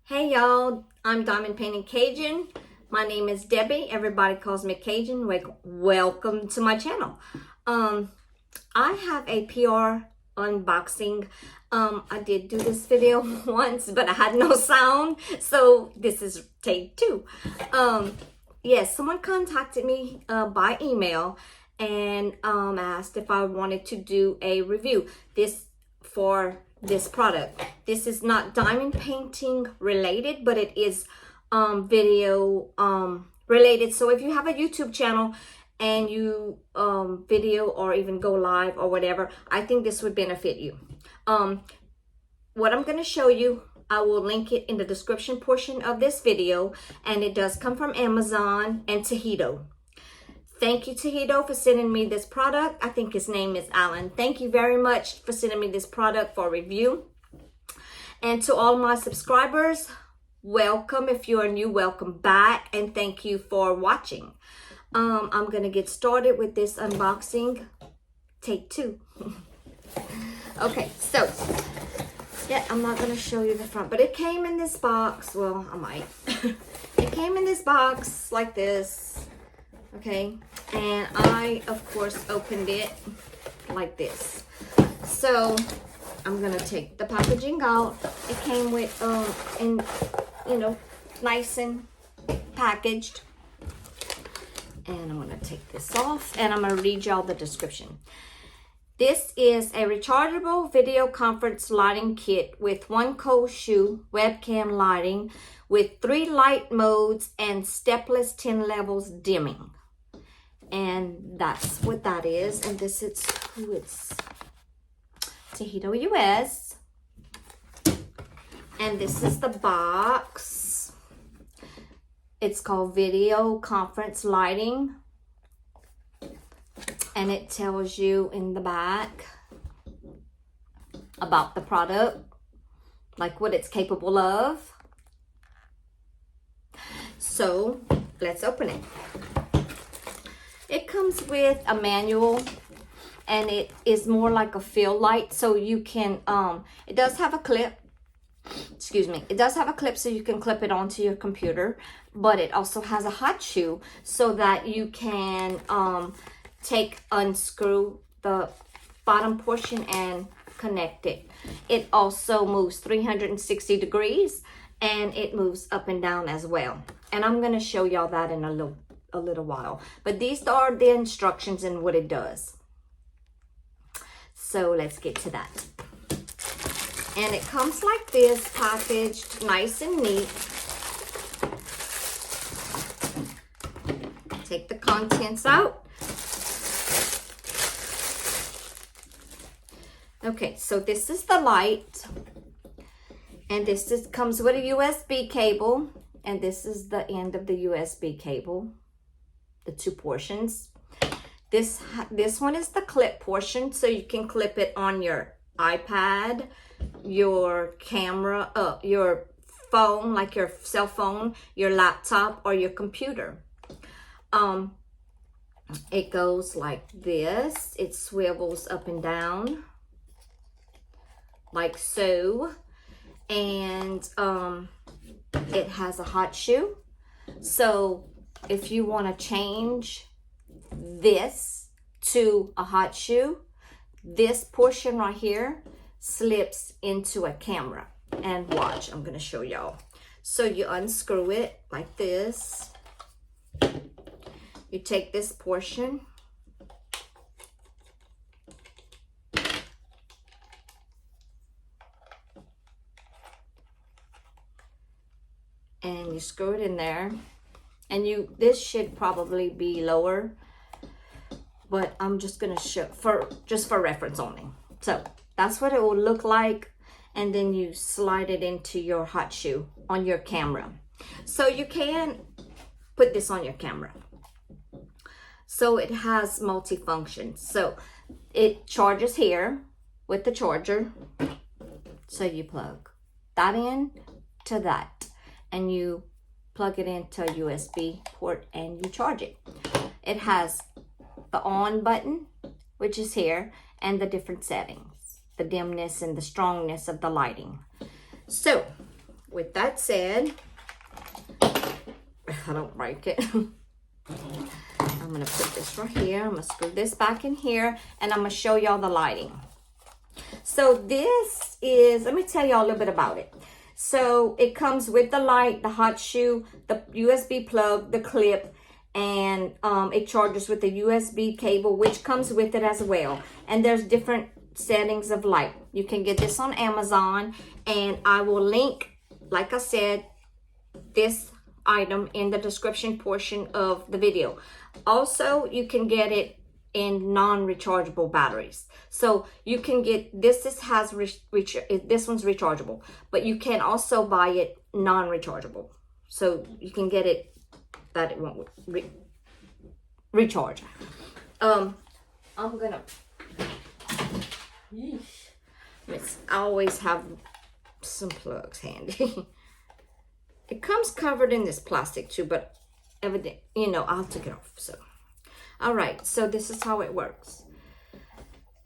Hey y'all, I'm Diamond Painting Cajun. My name is Debbie. Everybody calls me Cajun. Welcome to my channel. I have a PR unboxing. I did do this video once, but I had no sound, so this is take two. Yes, someone contacted me by email and asked if I wanted to do a review for this product. This is not diamond painting related, but it is video related. So if you have a YouTube channel and you video or even go live or whatever, I think this would benefit you. What I'm going to show you, I will link it in the description portion of this video, and it does come from Amazon and Toheto. Thank you, Toheto, for sending me this product. I think his name is Alan. Thank you very much for sending me this product for review. And to all my subscribers, welcome. If you are new, welcome back. And thank you for watching. I'm going to get started with this unboxing. Take two. Okay, so, yeah, I'm not going to show you the front, but it came in this box. Well, I might. It came in this box like this. Okay, and I of course opened it like this. So I'm gonna take the packaging out. It came with nice and packaged, and I'm gonna take this off and I'm gonna read y'all the description. This is a rechargeable video conference lighting kit with one cold shoe webcam lighting with 3 light modes and stepless 10 levels dimming. And that's what that is. And this is who it's Toheto US. And this is the box. It's called Video Conference Lighting. And it tells you in the back about the product, like what it's capable of. So let's open it. It comes with a manual, and it is more like a fill light, so you can, it does have a clip, excuse me, it does have a clip so you can clip it onto your computer, but it also has a hot shoe so that you can unscrew the bottom portion and connect it. It also moves 360 degrees, and it moves up and down as well. And I'm going to show y'all that in a little while, but these are the instructions and what it does. So let's get to that. And it comes like this, packaged nice and neat. Take the contents out. Okay, so this is the light, and this comes with a USB cable, and this is the end of the USB cable. The 2 portions. This one is the clip portion, so you can clip it on your iPad, your camera, your phone, like your cell phone, your laptop, or your computer. It goes like this. It swivels up and down like so, and it has a hot shoe. So if you want to change this to a hot shoe, this portion right here slips into a camera. And watch, I'm going to show y'all. So you unscrew it like this. You take this portion. And you screw it in there. And this should probably be lower, but I'm just gonna show for reference only. So that's what it will look like, and then you slide it into your hot shoe on your camera. So you can put this on your camera. So it has multi-functions. So it charges here with the charger. So you plug that in to that, and you plug it into a USB port and you charge it. It has the on button, which is here, and the different settings, the dimness and the strongness of the lighting. So with that said, I don't break it. I'm gonna put this right here. I'm gonna screw this back in here, and I'm gonna show y'all the lighting. So this is, let me tell y'all a little bit about it. So it comes with the light, the hot shoe, the USB plug, the clip, and it charges with the USB cable, which comes with it as well. And there's different settings of light. You can get this on Amazon, and I will link, like I said, this item in the description portion of the video. Also, you can get it in non-rechargeable batteries. So you can get this. This has this one's rechargeable, but you can also buy it non-rechargeable. So you can get it that it won't recharge. I'm gonna. I always have some plugs handy. It comes covered in this plastic too, but evident, you know, I'll take it off. So, all right. So this is how it works.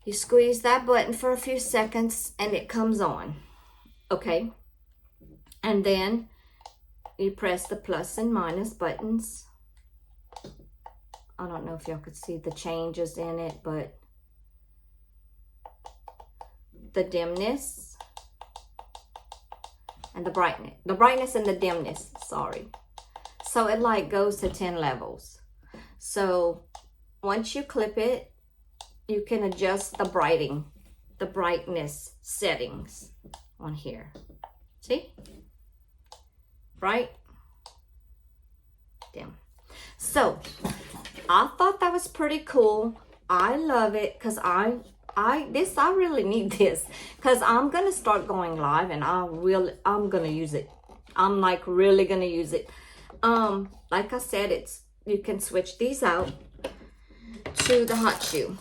You squeeze that button for a few seconds, and it comes on. Okay. And then you press the plus and minus buttons. I don't know if y'all could see the changes in it, but the dimness and the brightness and the dimness, sorry. So it like goes to 10 levels. So once you clip it, you can adjust the brightness settings on here. See? Right? Dim. So I thought that was pretty cool. I love it because I really need this, because I'm gonna start going live, and I'm gonna use it. I'm like really gonna use it. Like I said, you can switch these out to the hot shoe,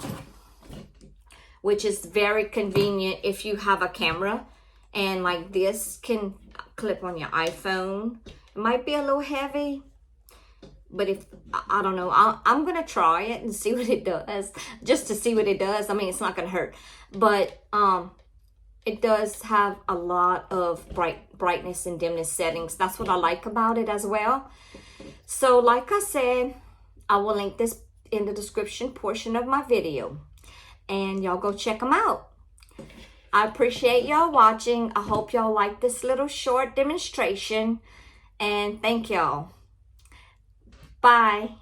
which is very convenient if you have a camera, and like this can clip on your iPhone. It might be a little heavy, but if I don't know, I'm gonna try it and see what it does, just to see what it does. I mean, it's not gonna hurt, but it does have a lot of brightness and dimness settings. That's what I like about it as well. So like I said, I will link this in the description portion of my video, and y'all go check them out. I appreciate y'all watching. I hope y'all like this little short demonstration, and thank y'all. Bye.